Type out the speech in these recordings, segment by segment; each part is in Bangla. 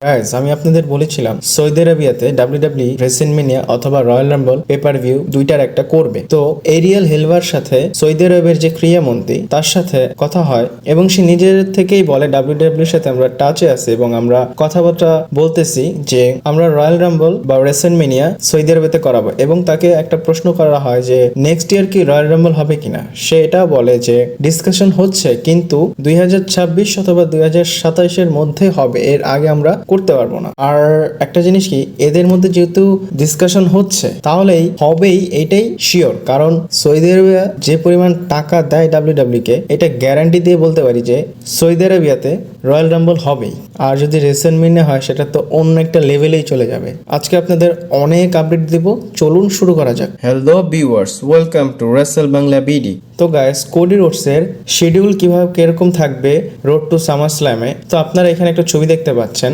গাইস, আমি আপনাদের বলেছিলাম সৌদি আরবিয়াতে ডাব্লিউডাব্লিউ রেসলমেনিয়া অথবা রয়্যাল রাম্বল পেপার ভিউ দুইটার একটা করবে। তো এরিয়াল হেলভার সাথে সৌদি আরবের যে ক্রীড়ামন্ত্রী তার সাথে কথা হয় এবং সে নিজের থেকেই বলে ডাব্লিউডাব্লিউর সাথে আমরা টাচে আছি এবং আমরা কথাবার্তা বলতেছি যে আমরা রয়্যাল রাম্বল বা রেসলমেনিয়া সৌদি আরবেতে করাবো। এবং তাকে একটা প্রশ্ন করা হয় যে নেক্সট ইয়ার কি রয়্যাল রাম্বল হবে কিনা। সে এটা বলে যে ডিসকাশন হচ্ছে, কিন্তু 2026 অথবা 2027 মধ্যে হবে, এর আগে আমরা করতে পারবো না। আর একটা জিনিস কি, এদের মধ্যে যেহেতু ডিসকাশন হচ্ছে তাহলেই হবেই, এটাই শিওর। কারণ সৌদি আরবিয়া যে পরিমাণ টাকা দেয় ডাব্লিউডাব্লিউ কে, এটা গ্যারান্টি দিয়ে বলতে পারি যে সৌদি আরবিয়াতে রয়্যাল রাম্বল হবেই। আর যদি রেসলমেনিয়া হয় সেটা তো অন্য একটা লেভেলেই চলে যাবে। আজকে আপনাদের অনেক আপডেট দিব, চলুন শুরু করা যাক। Hello viewers, welcome to wrestle Bangla BD. তো গাইস, কোডি রোডসের শিডিউল কিভাবে কিরকম থাকবে রোড টু সামার স্ল্যামে, তো আপনারা এখানে একটা ছবি দেখতে পাচ্ছেন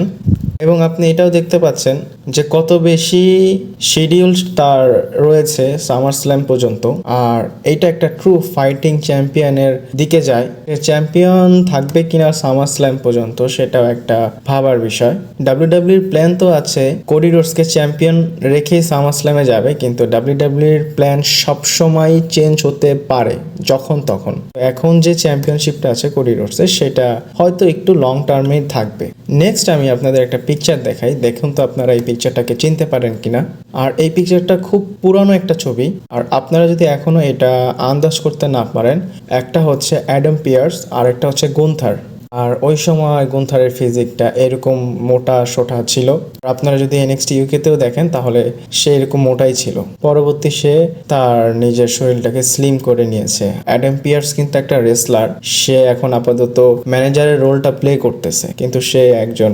এবং আপনি এটাও দেখতে পাচ্ছেন যে কত বেশি শিডিউল তার রয়েছে সামার স্ল্যাম পর্যন্ত। আর এইটা একটা ট্রু ফাইটিং চ্যাম্পিয়নের দিকে যায়। চ্যাম্পিয়ন থাকবে কিনা সামার স্ল্যাম পর্যন্ত সেটাও একটা ভাবার বিষয়। ডাব্লিউডাব্লিউর প্ল্যান তো আছে কোডি রোডসকে চ্যাম্পিয়ন রেখেই সামার স্ল্যামে যাবে, কিন্তু ডাব্লিউডাব্লিউর প্ল্যান সবসময় চেঞ্জ হতে পারে যখন তখন। এখন যে চ্যাম্পিয়নশিপটা আছে কোডি রোডসের, সেটা হয়তো একটু লং টার্মেই থাকবে। নেক্সট আমি আপনাদের একটা পিকচার দেখাই, দেখুন তো আপনারা এই পিকচারটাকে চিনতে পারেন কিনা। আর এই পিকচারটা খুব পুরানো একটা ছবি, আর আপনারা যদি এখনো এটা আন্দাজ করতে না পারেন, একটা হচ্ছে অ্যাডাম পিয়ার্স আর একটা হচ্ছে গুন্থার। আর ওই সময় গুন্থারের ফিজিকটা এরকম মোটা সোটা ছিল। আপনারা যদি NXT ইউকেতেও দেখেন তাহলে সে এরকম মোটাই ছিল। পরবর্তী সে তার নিজের শরীরটাকে স্লিম করে নিয়েছে। অ্যাডাম পিয়ার্স কিন্তু একটা রেসলার, সে এখন আপাতত ম্যানেজারের রোলটা প্লে করতেছে, কিন্তু সে একজন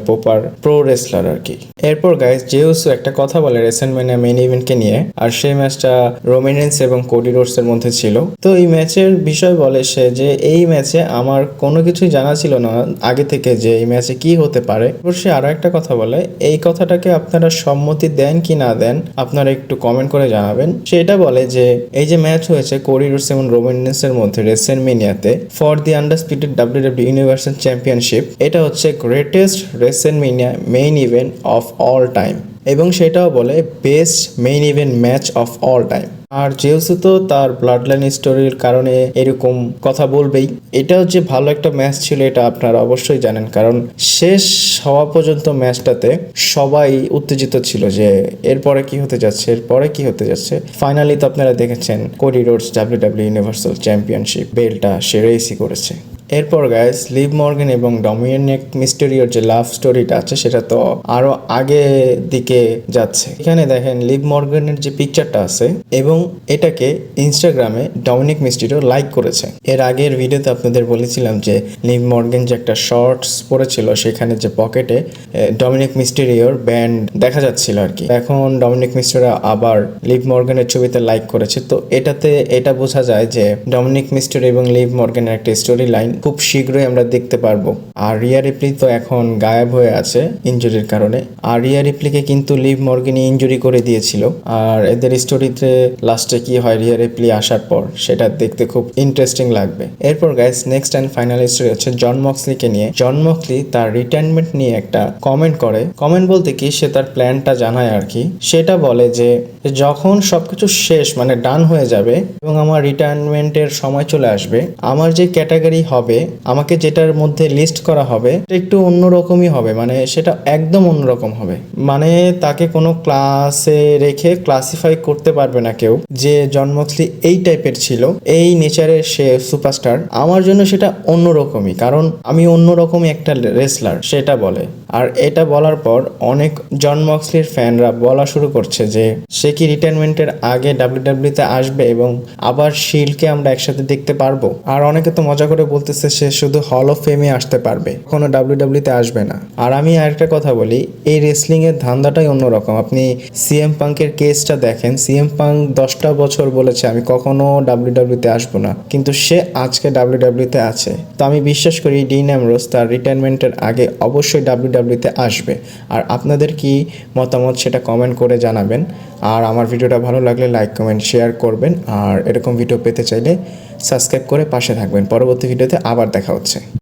প্রো রেসলার আর কি। এরপর গাইস, জেউস একটা কথা বলে রেসলম্যানিয়া মেইন ইভেন্টকে নিয়ে, আর সেই ম্যাচটা রোমান রেইনস এবং কোডি রোডসের মধ্যে ছিল। তো এই ম্যাচের বিষয় বলে সে যে এই ম্যাচে আমার কোনো কিছুই জানা ছিল না আগে থেকে যে এই ম্যাচে কি হতে পারে। সে আরো একটা কথা বলে, এই কথাটাকে আপনারা সম্মতি দেন কি না দেন আপনারা একটু কমেন্ট করে জানাবেন। সেটা বলে যে এই যে ম্যাচ হয়েছে কোডি রোডস এবং রোমান রেইনসের মধ্যে রেসলমেনিয়াতে for the undisputed W W universal championship, এটা হচ্ছে greatest WrestleMania main event of all time, এবং সেটাও বলে best main event match of all time. আর যেহেতু তো তার ব্লাড লাইন স্টোরির কারণে এরকম কথা বলবেই। এটাও যে ভালো একটা ম্যাচ ছিল এটা আপনারা অবশ্যই জানেন, কারণ শেষ হওয়া পর্যন্ত ম্যাচটাতে সবাই উত্তেজিত ছিল যে এরপরে কি হতে যাচ্ছে, এরপরে কি হতে যাচ্ছে। ফাইনালি তো আপনারা দেখেছেন Cody Rhodes W W universal championship বেল্টটা সে রেসই করেছে। এরপর গাইস, লিভ মর্গান এবং ডমিনিক মিস্টেরিওর যে লাভ স্টোরিটা আছে সেটা তো আরো আগে দিকে যাচ্ছে। এখানে দেখেন লিভ মর্গানের যে পিকচারটা আছে এবং এটাকে ইনস্টাগ্রামে ডমিনিক মিস্টেরিও লাইক করেছে। এর আগের ভিডিওতে আপনাদের বলেছিলাম যে লিভ মর্গান যে একটা শর্টস পরেছিল, সেখানে যে পকেটে ডমিনিক মিস্টেরিওর ব্যান্ড দেখা যাচ্ছিল আর কি। এখন ডমিনিক মিস্টেরিও আবার লিভ মর্গানের ছবিতে লাইক করেছে। তো এটাতে এটা বোঝা যায় যে ডমিনিক মিস্টেরিও এবং লিভ মর্গানের একটা স্টোরি লাইন খুব শীঘ্রই আমরা দেখতে পারবো। আর রিয়া রিপ্লি তো এখন গায়েব হয়ে আছে ইনজুরির কারণে। আর রিয়া রিপ্লিকে কিন্তু লিভ মর্গানই ইনজুরি করে দিয়েছিল। আর এদের স্টোরিতে লাস্টে কি হয় রিয়া রিপ্লি আসার পর, সেটা দেখতে খুব ইন্টারেস্টিং লাগবে। এরপর guys, next and final story হচ্ছে জন মক্সলিকে নিয়ে। জন মক্সলি তার রিটায়ারমেন্ট নিয়ে একটা কমেন্ট করে। কমেন্ট বলতে কি, সে তার প্ল্যানটা জানায় আর কি। সেটা বলে যে যখন সবকিছু শেষ মানে ডান হয়ে যাবে এবং আমার রিটায়ারমেন্টের সময় চলে আসবে, আমার যে ক্যাটাগরি হবে, আমাকে যেটার মধ্যে লিস্ট করা হবে একটু অন্যরকমই হবে, মানে সেটা একদম অন্যরকম হবে। মানে তাকে কোনো ক্লাসে রেখে ক্লাসিফাই করতে পারবে না কেউ যে জন মক্সলি এই টাইপের ছিল, এই নেচারের সে সুপারস্টার। আমার জন্য সেটা অন্যরকমই, কারণ আমি অন্যরকমই একটা রেসলার, সেটা বলে। আর এটা বলার পর অনেক জন মক্সলির ফ্যানরা বলা শুরু করছে যে সে কি রিটায়ারমেন্টের আগে ডাব্লিউডাব্লিউতে আসবে এবং আবার শিল্ডকে আমরা একসাথে দেখতে পারবো। আর অনেকে তো মজা করে বলতেছে সে শুধু হল অফ ফেমে আসতে পারবে, কোনো ডাব্লিউডাব্লিউতে আসবে না। আর আমি আরেকটা কথা বলি, এই রেসলিং এর ধান্দাটাই অন্যরকম। আপনি সিএম পাঙ্কের কেসটা দেখেন, সিএম পাঙ্ক 10টা বছর বলেছে আমি কখনো ডাব্লিউডাব্লিউতে আসবো না, কিন্তু সে আজকে ডাব্লিউডাব্লিউতে আছে। তো আমি বিশ্বাস করি ডিন অ্যামব্রোস তার রিটায়ারমেন্টের আগে অবশ্যই ডাব্লিউডাব্লিউতে আসবে। আর আপনাদের কি মতামত সেটা কমেন্ট করে জানাবেন। আর আমার ভিডিওটা ভালো লাগলে লাইক কমেন্ট শেয়ার করবেন। আর এরকম ভিডিও পেতে চাইলে সাবস্ক্রাইব করে পাশে থাকবেন। পরবর্তী ভিডিওতে আবার দেখা হচ্ছে।